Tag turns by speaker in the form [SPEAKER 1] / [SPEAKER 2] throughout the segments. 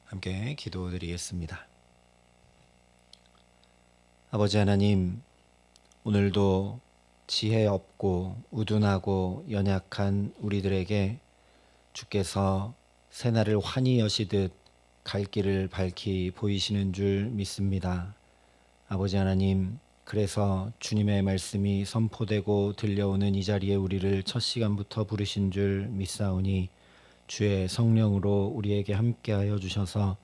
[SPEAKER 1] 함께 기도드리겠습니다. 아버지 하나님, 오늘도 지혜 없고 우둔하고 연약한 우리들에게 주께서 새날을 환히 여시듯 갈 길을 밝히 보이시는 줄 믿습니다. 아버지 하나님, 그래서 주님의 말씀이 선포되고 들려오는 이 자리에 우리를 첫 시간부터 부르신 줄 믿사오니 주의 성령으로 우리에게 함께하여 주셔서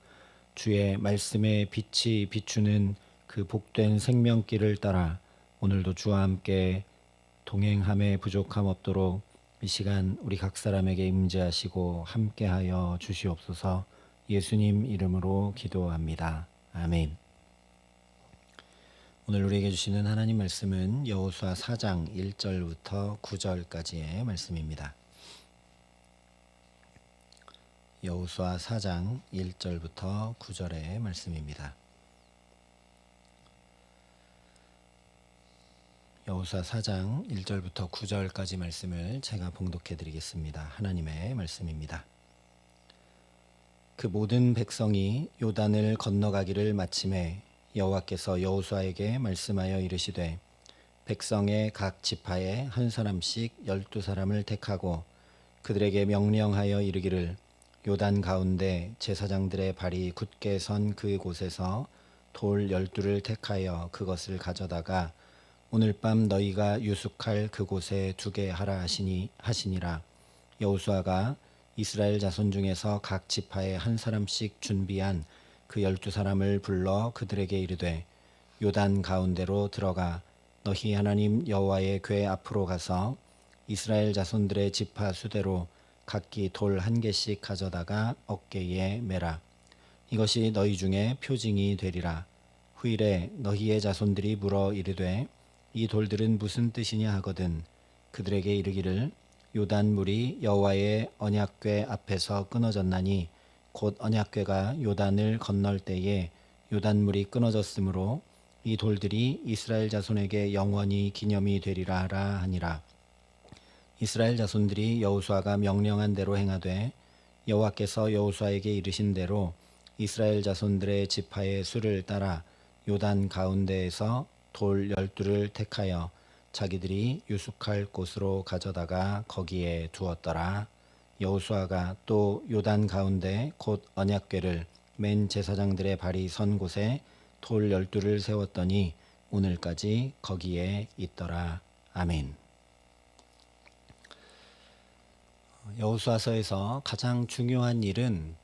[SPEAKER 1] 주의 말씀의 빛이 비추는 그 복된 생명길을 따라 오늘도 주와 함께 동행함에 부족함 없도록 이 시간 우리 각 사람에게 임재하시고 함께하여 주시옵소서. 예수님 이름으로 기도합니다. 아멘. 오늘 우리에게 주시는 하나님 말씀은 여호수아 4장 1절부터 9절까지의 말씀입니다. 여호수아 4장 1절부터 9절의 말씀입니다. 여호수아 4장 1절부터 9절까지 말씀을 제가 봉독해 드리겠습니다. 하나님의 말씀입니다. 그 모든 백성이 요단을 건너가기를 마침에 여호와께서 여호수아에게 말씀하여 이르시되 백성의 각 지파에 한 사람씩 12사람을 택하고 그들에게 명령하여 이르기를 요단 가운데 제사장들의 발이 굳게 선 그 곳에서 돌 12를 택하여 그것을 가져다가 오늘 밤 너희가 유숙할 그곳에 두게 하라 하시니라. 여호수아가 이스라엘 자손 중에서 각 지파에 한 사람씩 준비한 그 12사람을 불러 그들에게 이르되 요단 가운데로 들어가 너희 하나님 여호와의 궤 앞으로 가서 이스라엘 자손들의 지파 수대로 각기 돌 한 개씩 가져다가 어깨에 매라. 이것이 너희 중에 표징이 되리라. 후일에 너희의 자손들이 물어 이르되 이 돌들은 무슨 뜻이냐 하거든 그들에게 이르기를 요단 물이 여호와의 언약궤 앞에서 끊어졌나니 곧 언약궤가 요단을 건널 때에 요단 물이 끊어졌으므로 이 돌들이 이스라엘 자손에게 영원히 기념이 되리라 하라 하니라. 이스라엘 자손들이 여호수아가 명령한 대로 행하되 여호와께서 여호수아에게 이르신 대로 이스라엘 자손들의 지파의 수를 따라 요단 가운데에서 돌 12를 택하여 자기들이 유숙할 곳으로 가져다가 거기에 두었더라. 여호수아가 또 요단 가운데 곧 언약궤를 맨 제사장들의 발이 선 곳에 돌 12를 세웠더니 오늘까지 거기에 있더라. 아멘. 여호수아서에서 가장 중요한 일은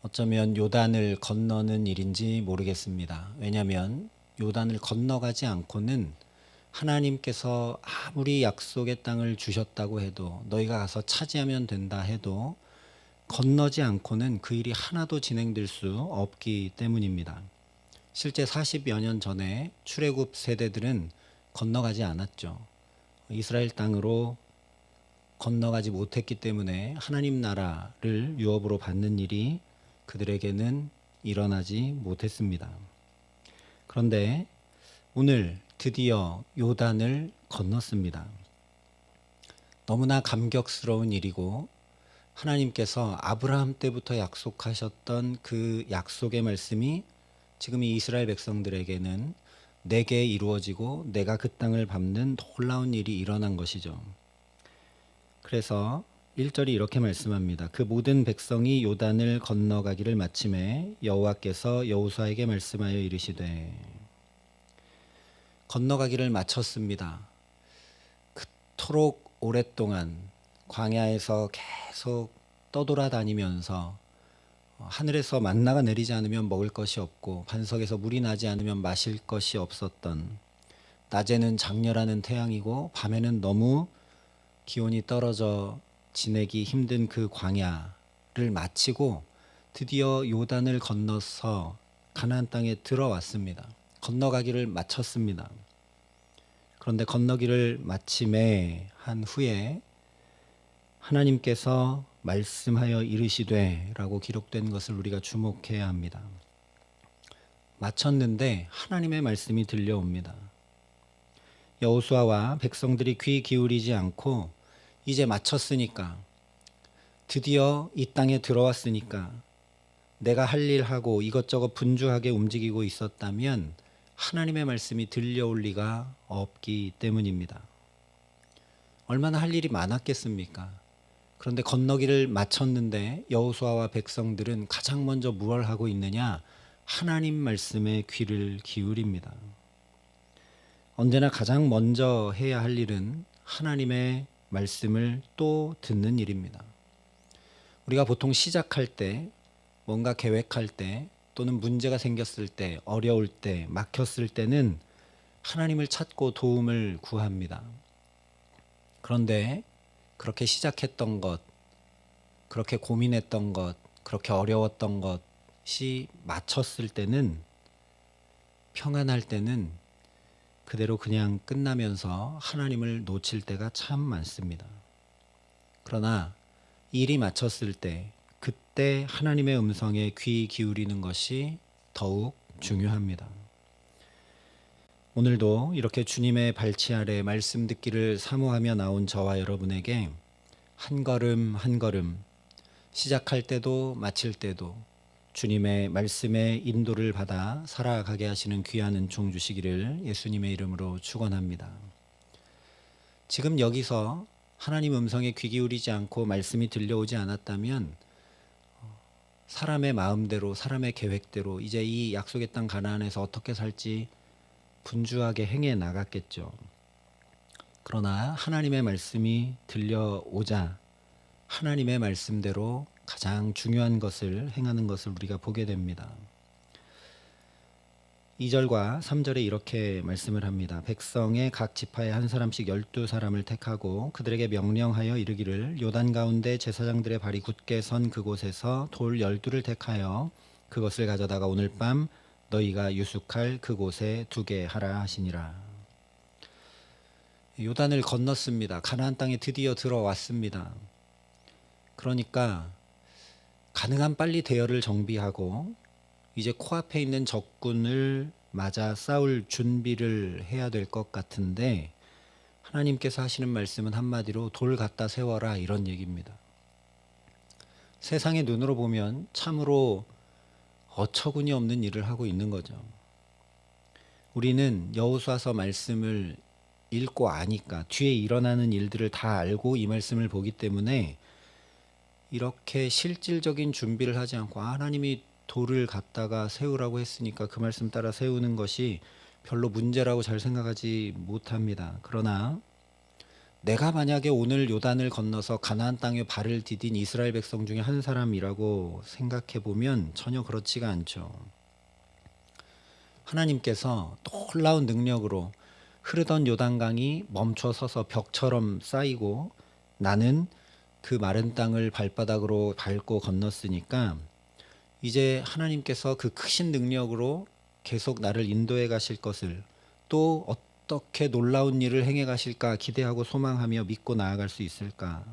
[SPEAKER 1] 어쩌면 요단을 건너는 일인지 모르겠습니다. 왜냐하면 요단을 건너가지 않고는 하나님께서 아무리 약속의 땅을 주셨다고 해도 너희가 가서 차지하면 된다 해도 건너지 않고는 그 일이 하나도 진행될 수 없기 때문입니다. 실제 40여 년 전에 출애굽 세대들은 건너가지 않았죠. 이스라엘 땅으로 건너가지 못했기 때문에 하나님 나라를 유업으로 받는 일이 그들에게는 일어나지 못했습니다. 그런데 오늘 드디어 요단을 건넜습니다. 너무나 감격스러운 일이고 하나님께서 아브라함 때부터 약속하셨던 그 약속의 말씀이 지금 이 이스라엘 백성들에게는 내게 이루어지고 내가 그 땅을 밟는 놀라운 일이 일어난 것이죠. 그래서 1절이 이렇게 말씀합니다. 그 모든 백성이 요단을 건너가기를 마침에 여호와께서 여호수아에게 말씀하여 이르시되 건너가기를 마쳤습니다. 그토록 오랫동안 광야에서 계속 떠돌아다니면서 하늘에서 만나가 내리지 않으면 먹을 것이 없고 반석에서 물이 나지 않으면 마실 것이 없었던 낮에는 장렬하는 태양이고 밤에는 너무 기온이 떨어져 지내기 힘든 그 광야를 마치고 드디어 요단을 건너서 가나안 땅에 들어왔습니다. 건너가기를 마쳤습니다. 그런데 건너기를 마침에 한 후에 하나님께서 말씀하여 이르시되 라고 기록된 것을 우리가 주목해야 합니다. 마쳤는데 하나님의 말씀이 들려옵니다. 여호수아와 백성들이 귀 기울이지 않고 이제 마쳤으니까 드디어 이 땅에 들어왔으니까 내가 할 일 하고 이것저것 분주하게 움직이고 있었다면 하나님의 말씀이 들려올 리가 없기 때문입니다. 얼마나 할 일이 많았겠습니까? 그런데 건너기를 마쳤는데 여호수아와 백성들은 가장 먼저 무엇을 하고 있느냐? 하나님 말씀에 귀를 기울입니다. 언제나 가장 먼저 해야 할 일은 하나님의 말씀을 또 듣는 일입니다. 우리가 보통 시작할 때, 뭔가 계획할 때, 또는 문제가 생겼을 때, 어려울 때, 막혔을 때는 하나님을 찾고 도움을 구합니다. 그런데 그렇게 시작했던 것, 그렇게 고민했던 것, 그렇게 어려웠던 것이 마쳤을 때는, 평안할 때는 그대로 그냥 끝나면서 하나님을 놓칠 때가 참 많습니다. 그러나 일이 마쳤을 때, 그때 하나님의 음성에 귀 기울이는 것이 더욱 중요합니다. 오늘도 이렇게 주님의 발치 아래 말씀 듣기를 사모하며 나온 저와 여러분에게 한 걸음 한 걸음, 시작할 때도 마칠 때도 주님의 말씀의 인도를 받아 살아가게 하시는 귀한 은총 주시기를 예수님의 이름으로 축원합니다. 지금 여기서 하나님 음성에 귀 기울이지 않고 말씀이 들려오지 않았다면 사람의 마음대로, 사람의 계획대로 이제 이 약속의 땅 가나안에서 어떻게 살지 분주하게 행해 나갔겠죠. 그러나 하나님의 말씀이 들려오자 하나님의 말씀대로 가장 중요한 것을 행하는 것을 우리가 보게 됩니다. 2절과 3절에 이렇게 말씀을 합니다. 백성의 각 지파에 한 사람씩 12사람을 택하고 그들에게 명령하여 이르기를 요단 가운데 제사장들의 발이 굳게 선 그곳에서 돌 12를 택하여 그것을 가져다가 오늘 밤 너희가 유숙할 그곳에 두게 하라 하시니라. 요단을 건넜습니다. 가나안 땅에 드디어 들어왔습니다. 그러니까 가능한 빨리 대열을 정비하고 이제 코앞에 있는 적군을 맞아 싸울 준비를 해야 될 것 같은데 하나님께서 하시는 말씀은 한마디로 돌 갖다 세워라 이런 얘기입니다. 세상의 눈으로 보면 참으로 어처구니 없는 일을 하고 있는 거죠. 우리는 여호수아서 말씀을 읽고 아니까 뒤에 일어나는 일들을 다 알고 이 말씀을 보기 때문에 이렇게 실질적인 준비를 하지 않고 하나님이 돌을 갖다가 세우라고 했으니까 그 말씀 따라 세우는 것이 별로 문제라고 잘 생각하지 못합니다. 그러나 내가 만약에 오늘 요단을 건너서 가나안 땅에 발을 디딘 이스라엘 백성 중에 한 사람이라고 생각해 보면 전혀 그렇지가 않죠. 하나님께서 놀라운 능력으로 흐르던 요단강이 멈춰 서서 벽처럼 쌓이고 나는 그 마른 땅을 발바닥으로 밟고 건넜으니까 이제 하나님께서 그 크신 능력으로 계속 나를 인도해 가실 것을 또 어떻게 놀라운 일을 행해 가실까 기대하고 소망하며 믿고 나아갈 수 있을까?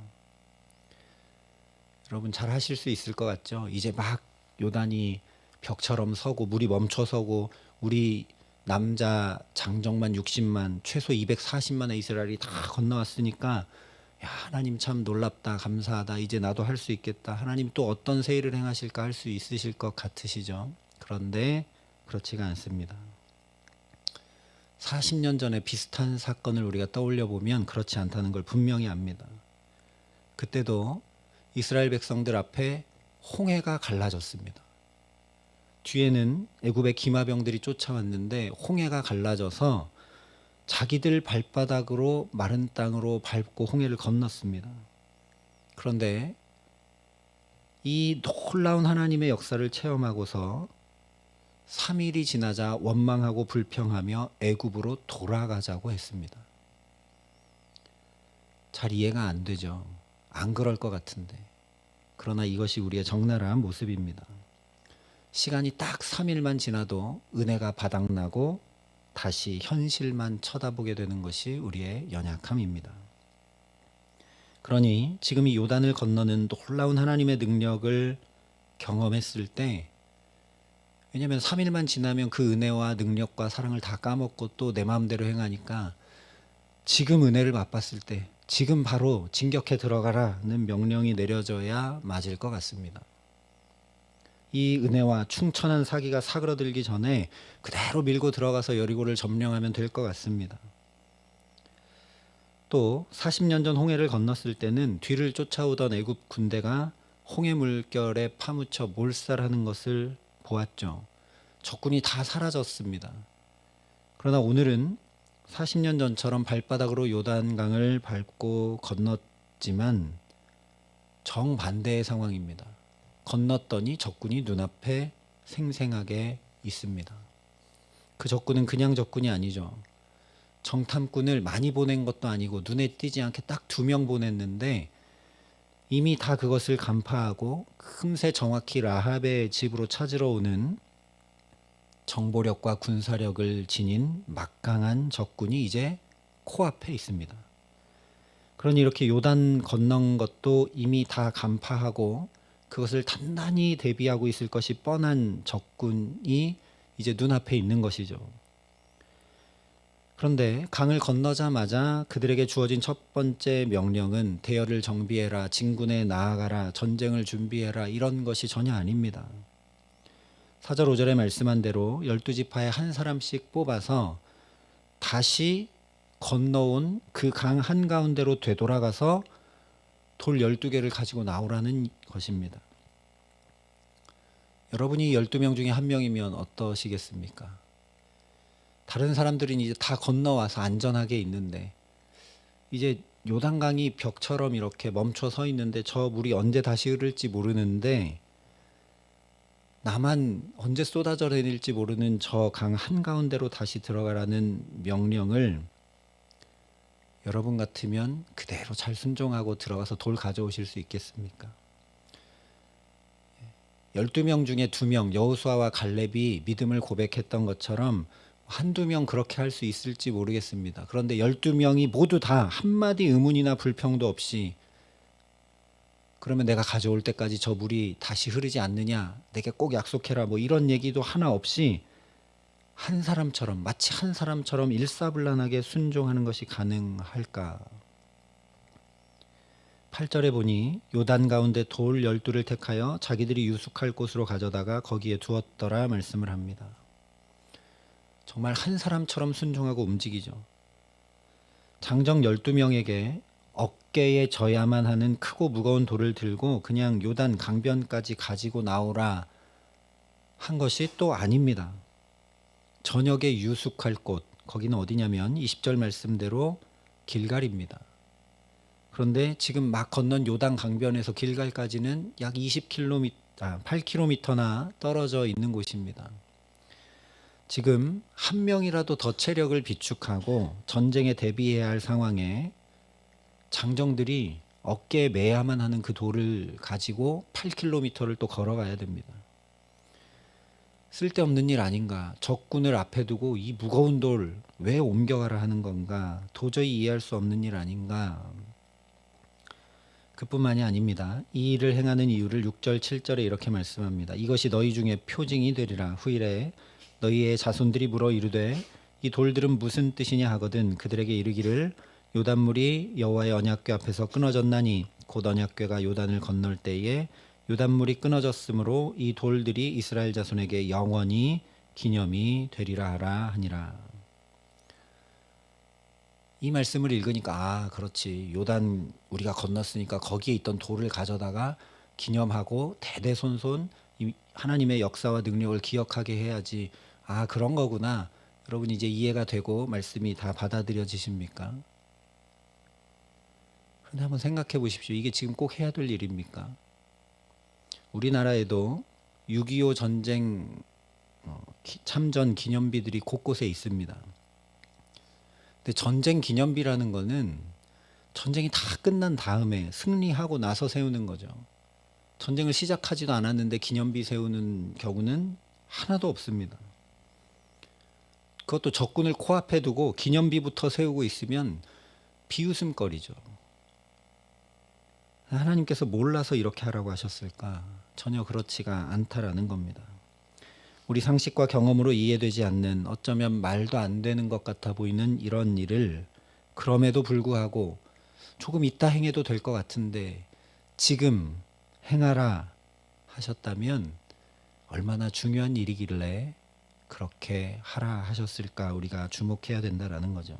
[SPEAKER 1] 여러분 잘 하실 수 있을 것 같죠? 이제 막 요단이 벽처럼 서고 물이 멈춰 서고 우리 남자 장정만 60만 최소 240만의 이스라엘이 다 건너왔으니까 야, 하나님 참 놀랍다 감사하다 이제 나도 할 수 있겠다. 하나님 또 어떤 새 일을 행하실까 할 수 있으실 것 같으시죠? 그런데 그렇지가 않습니다. 40년 전에 비슷한 사건을 우리가 떠올려 보면 그렇지 않다는 걸 분명히 압니다. 그때도 이스라엘 백성들 앞에 홍해가 갈라졌습니다. 뒤에는 애굽의 기마병들이 쫓아왔는데 홍해가 갈라져서 자기들 발바닥으로 마른 땅으로 밟고 홍해를 건넜습니다. 그런데 이 놀라운 하나님의 역사를 체험하고서 3일이 지나자 원망하고 불평하며 애굽으로 돌아가자고 했습니다. 잘 이해가 안 되죠. 안 그럴 것 같은데. 그러나 이것이 우리의 적나라한 모습입니다. 시간이 딱 3일만 지나도 은혜가 바닥나고 다시 현실만 쳐다보게 되는 것이 우리의 연약함입니다. 그러니 지금 이 요단을 건너는 놀라운 하나님의 능력을 경험했을 때 왜냐하면 3일만 지나면 그 은혜와 능력과 사랑을 다 까먹고 또 내 마음대로 행하니까 지금 은혜를 맛봤을 때 지금 바로 진격해 들어가라는 명령이 내려져야 맞을 것 같습니다. 이 은혜와 충천한 사기가 사그러들기 전에 그대로 밀고 들어가서 여리고를 점령하면 될 것 같습니다. 또 40년 전 홍해를 건넜을 때는 뒤를 쫓아오던 애굽 군대가 홍해 물결에 파묻혀 몰살하는 것을 보았죠. 적군이 다 사라졌습니다. 그러나 오늘은 40년 전처럼 발바닥으로 요단강을 밟고 건넜지만 정반대의 상황입니다. 건넜더니 적군이 눈앞에 생생하게 있습니다. 그 적군은 그냥 적군이 아니죠. 정탐꾼을 많이 보낸 것도 아니고 눈에 띄지 않게 딱 2명 보냈는데 이미 다 그것을 간파하고 금세 정확히 라합의 집으로 찾으러 오는 정보력과 군사력을 지닌 막강한 적군이 이제 코앞에 있습니다. 그러니 이렇게 요단 건넌 것도 이미 다 간파하고 그것을 단단히 대비하고 있을 것이 뻔한 적군이 이제 눈앞에 있는 것이죠. 그런데 강을 건너자마자 그들에게 주어진 첫 번째 명령은 대열을 정비해라, 진군에 나아가라, 전쟁을 준비해라 이런 것이 전혀 아닙니다. 4절 5절에 말씀한 대로 12지파에 한 사람씩 뽑아서 다시 건너온 그 강 한가운데로 되돌아가서 돌 12개를 가지고 나오라는 것입니다. 여러분이 12명 중에 한 명이면 어떠시겠습니까? 다른 사람들은 이제 다 건너와서 안전하게 있는데 이제 요단강이 벽처럼 이렇게 멈춰 서 있는데 저 물이 언제 다시 흐를지 모르는데 나만 언제 쏟아져 내릴지 모르는 저 강 한가운데로 다시 들어가라는 명령을 여러분 같으면 그대로 잘 순종하고 들어가서 돌 가져오실 수 있겠습니까? 12명 중에 2명 여호수아와 갈렙이 믿음을 고백했던 것처럼 한두 명 그렇게 할 수 있을지 모르겠습니다. 그런데 12명이 모두 다 한마디 의문이나 불평도 없이 그러면 내가 가져올 때까지 저 물이 다시 흐르지 않느냐, 내게 꼭 약속해라, 뭐 이런 얘기도 하나 없이 한 사람처럼, 마치 한 사람처럼 일사불란하게 순종하는 것이 가능할까? 8절에 보니 요단 가운데 돌 12를 택하여 자기들이 유숙할 곳으로 가져다가 거기에 두었더라 말씀을 합니다. 정말 한 사람처럼 순종하고 움직이죠. 장정 12명에게 어깨에 져야만 하는 크고 무거운 돌을 들고 그냥 요단 강변까지 가지고 나오라 한 것이 또 아닙니다. 저녁에 유숙할 곳, 거기는 어디냐면 20절 말씀대로 길갈입니다. 그런데 지금 막 건넌 요단 강변에서 길갈까지는 약 8km나 떨어져 있는 곳입니다. 지금 한 명이라도 더 체력을 비축하고 전쟁에 대비해야 할 상황에 장정들이 어깨에 매야만 하는 그 돌을 가지고 8km를 또 걸어가야 됩니다. 쓸데없는 일 아닌가? 적군을 앞에 두고 이 무거운 돌 왜 옮겨가라 하는 건가? 도저히 이해할 수 없는 일 아닌가? 그뿐만이 아닙니다. 이 일을 행하는 이유를 6절 7절에 이렇게 말씀합니다. 이것이 너희 중에 표징이 되리라. 후일에 너희의 자손들이 물어 이르되 이 돌들은 무슨 뜻이냐 하거든 그들에게 이르기를 요단물이 여호와의 언약궤 앞에서 끊어졌나니 곧 언약궤가 요단을 건널 때에 요단물이 끊어졌으므로 이 돌들이 이스라엘 자손에게 영원히 기념이 되리라 하라 하니라. 이 말씀을 읽으니까 아 그렇지, 요단 우리가 건넜으니까 거기에 있던 돌을 가져다가 기념하고 대대손손 하나님의 역사와 능력을 기억하게 해야지. 아 그런 거구나. 여러분 이제 이해가 되고 말씀이 다 받아들여지십니까? 그런데 한번 생각해 보십시오. 이게 지금 꼭 해야 될 일입니까? 우리나라에도 6.25 전쟁 참전 기념비들이 곳곳에 있습니다. 근데 전쟁 기념비라는 거는 전쟁이 다 끝난 다음에 승리하고 나서 세우는 거죠. 전쟁을 시작하지도 않았는데 기념비 세우는 경우는 하나도 없습니다. 그것도 적군을 코앞에 두고 기념비부터 세우고 있으면 비웃음거리죠. 하나님께서 몰라서 이렇게 하라고 하셨을까? 전혀 그렇지가 않다라는 겁니다. 우리 상식과 경험으로 이해되지 않는 어쩌면 말도 안 되는 것 같아 보이는 이런 일을 그럼에도 불구하고 조금 이따 행해도 될 것 같은데 지금 행하라 하셨다면 얼마나 중요한 일이길래 그렇게 하라 하셨을까 우리가 주목해야 된다라는 거죠.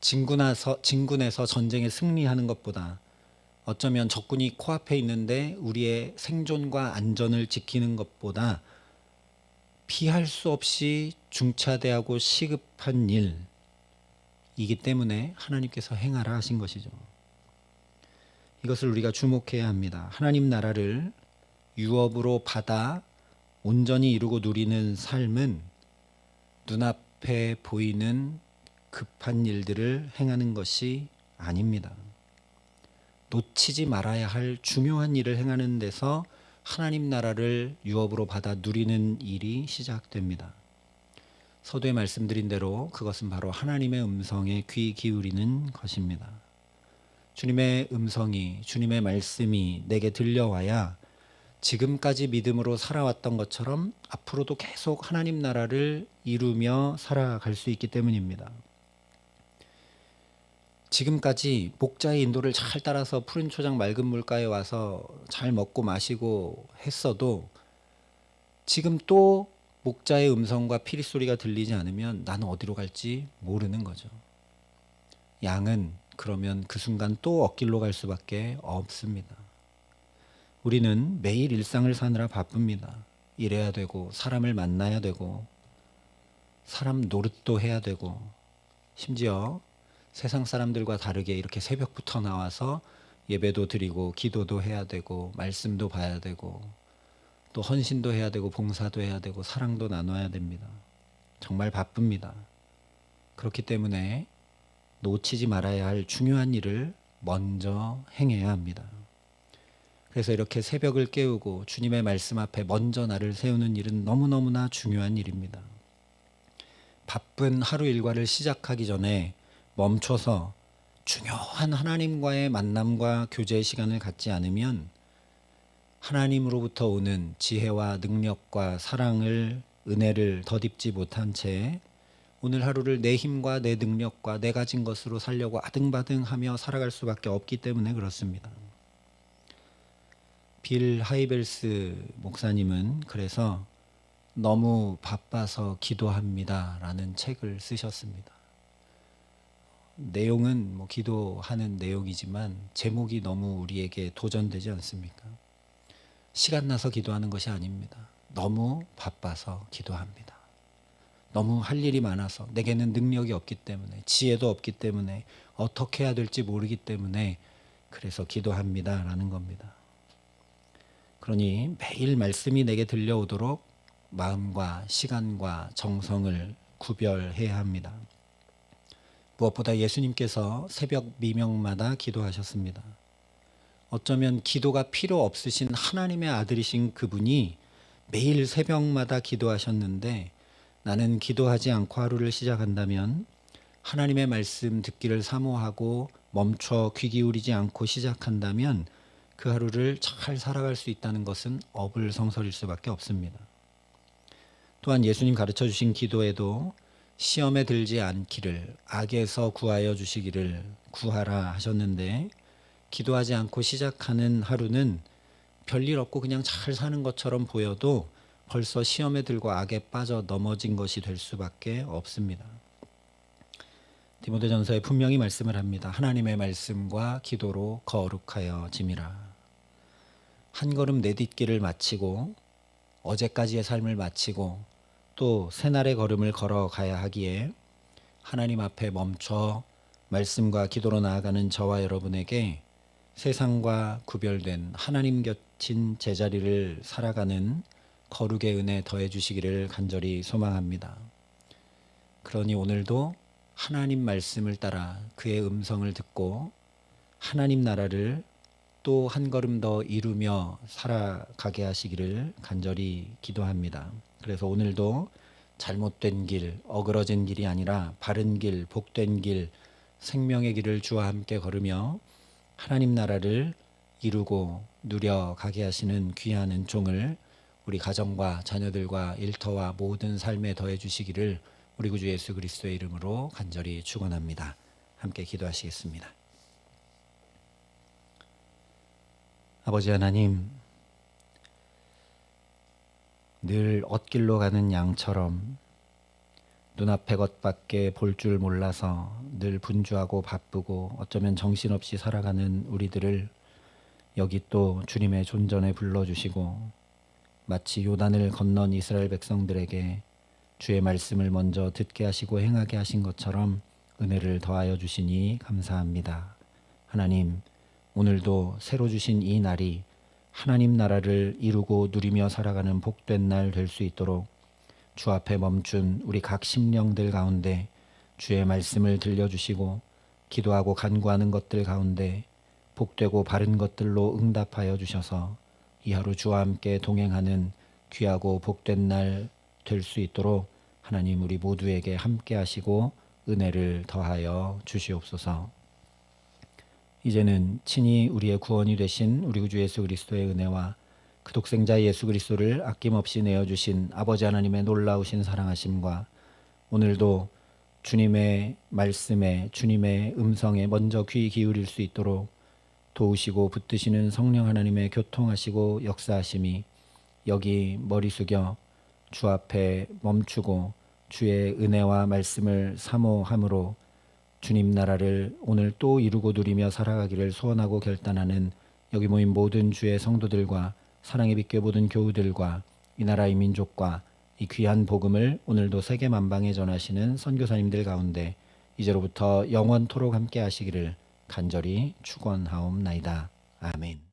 [SPEAKER 1] 진군에서 전쟁에 승리하는 것보다 어쩌면 적군이 코앞에 있는데 우리의 생존과 안전을 지키는 것보다 피할 수 없이 중차대하고 시급한 일이기 때문에 하나님께서 행하라 하신 것이죠. 이것을 우리가 주목해야 합니다. 하나님 나라를 유업으로 받아 온전히 이루고 누리는 삶은 눈앞에 보이는 급한 일들을 행하는 것이 아닙니다. 놓치지 말아야 할 중요한 일을 행하는 데서 하나님 나라를 유업으로 받아 누리는 일이 시작됩니다. 서두에 말씀드린 대로 그것은 바로 하나님의 음성에 귀 기울이는 것입니다. 주님의 음성이, 주님의 말씀이 내게 들려와야 지금까지 믿음으로 살아왔던 것처럼 앞으로도 계속 하나님 나라를 이루며 살아갈 수 있기 때문입니다. 지금까지 목자의 인도를 잘 따라서 푸른 초장 맑은 물가에 와서 잘 먹고 마시고 했어도 지금 또 목자의 음성과 피리 소리가 들리지 않으면 나는 어디로 갈지 모르는 거죠. 양은 그러면 그 순간 또 엇길로 갈 수밖에 없습니다. 우리는 매일 일상을 사느라 바쁩니다. 일해야 되고 사람을 만나야 되고 사람 노릇도 해야 되고 심지어 세상 사람들과 다르게 이렇게 새벽부터 나와서 예배도 드리고 기도도 해야 되고 말씀도 봐야 되고 또 헌신도 해야 되고 봉사도 해야 되고 사랑도 나눠야 됩니다. 정말 바쁩니다. 그렇기 때문에 놓치지 말아야 할 중요한 일을 먼저 행해야 합니다. 그래서 이렇게 새벽을 깨우고 주님의 말씀 앞에 먼저 나를 세우는 일은 너무너무나 중요한 일입니다. 바쁜 하루 일과를 시작하기 전에 멈춰서 중요한 하나님과의 만남과 교제의 시간을 갖지 않으면 하나님으로부터 오는 지혜와 능력과 사랑을, 은혜를 덧입지 못한 채 오늘 하루를 내 힘과 내 능력과 내 가진 것으로 살려고 아등바등하며 살아갈 수밖에 없기 때문에 그렇습니다. 빌 하이벨스 목사님은 그래서 너무 바빠서 기도합니다 라는 책을 쓰셨습니다. 내용은 기도하는 내용이지만 제목이 너무 우리에게 도전되지 않습니까? 시간 나서 기도하는 것이 아닙니다. 너무 바빠서 기도합니다. 너무 할 일이 많아서 내게는 능력이 없기 때문에 지혜도 없기 때문에 어떻게 해야 될지 모르기 때문에 그래서 기도합니다 라는 겁니다. 그러니 매일 말씀이 내게 들려오도록 마음과 시간과 정성을 구별해야 합니다. 무엇보다 예수님께서 새벽 미명마다 기도하셨습니다. 어쩌면 기도가 필요 없으신 하나님의 아들이신 그분이 매일 새벽마다 기도하셨는데 나는 기도하지 않고 하루를 시작한다면 하나님의 말씀 듣기를 사모하고 멈춰 귀 기울이지 않고 시작한다면 그 하루를 잘 살아갈 수 있다는 것은 어불성설일 수밖에 없습니다. 또한 예수님 가르쳐 주신 기도에도 시험에 들지 않기를 악에서 구하여 주시기를 구하라 하셨는데 기도하지 않고 시작하는 하루는 별일 없고 그냥 잘 사는 것처럼 보여도 벌써 시험에 들고 악에 빠져 넘어진 것이 될 수밖에 없습니다. 디모데전서에 분명히 말씀을 합니다. 하나님의 말씀과 기도로 거룩하여 짐이라. 한 걸음 내딛기를 마치고 어제까지의 삶을 마치고 또 새날의 걸음을 걸어가야 하기에 하나님 앞에 멈춰 말씀과 기도로 나아가는 저와 여러분에게 세상과 구별된 하나님 곁인 제자리를 살아가는 거룩의 은혜 더해 주시기를 간절히 소망합니다. 그러니 오늘도 하나님 말씀을 따라 그의 음성을 듣고 하나님 나라를 또 한 걸음 더 이루며 살아가게 하시기를 간절히 기도합니다. 그래서 오늘도 잘못된 길, 어그러진 길이 아니라 바른 길, 복된 길, 생명의 길을 주와 함께 걸으며 하나님 나라를 이루고 누려가게 하시는 귀한 은총을 우리 가정과 자녀들과 일터와 모든 삶에 더해 주시기를 우리 구주 예수 그리스도의 이름으로 간절히 축원합니다. 함께 기도하시겠습니다. 아버지 하나님, 늘 엇길로 가는 양처럼 눈앞의 것밖에 볼 줄 몰라서 늘 분주하고 바쁘고 어쩌면 정신없이 살아가는 우리들을 여기 또 주님의 존전에 불러주시고 마치 요단을 건넌 이스라엘 백성들에게 주의 말씀을 먼저 듣게 하시고 행하게 하신 것처럼 은혜를 더하여 주시니 감사합니다. 하나님, 오늘도 새로 주신 이 날이 하나님 나라를 이루고 누리며 살아가는 복된 날 될 수 있도록 주 앞에 멈춘 우리 각 심령들 가운데 주의 말씀을 들려주시고 기도하고 간구하는 것들 가운데 복되고 바른 것들로 응답하여 주셔서 이 하루 주와 함께 동행하는 귀하고 복된 날 될 수 있도록 하나님 우리 모두에게 함께 하시고 은혜를 더하여 주시옵소서. 이제는 친히 우리의 구원이 되신 우리 구주 예수 그리스도의 은혜와 그 독생자 예수 그리스도를 아낌없이 내어주신 아버지 하나님의 놀라우신 사랑하심과 오늘도 주님의 말씀에 주님의 음성에 먼저 귀 기울일 수 있도록 도우시고 붙드시는 성령 하나님의 교통하시고 역사하심이 여기 머리 숙여 주 앞에 멈추고 주의 은혜와 말씀을 사모함으로 주님 나라를 오늘 또 이루고 누리며 살아가기를 소원하고 결단하는 여기 모인 모든 주의 성도들과 사랑의 빛교회 모든 교우들과 이 나라의 민족과 이 귀한 복음을 오늘도 세계 만방에 전하시는 선교사님들 가운데 이제로부터 영원토록 함께 하시기를 간절히 축원하옵나이다. 아멘.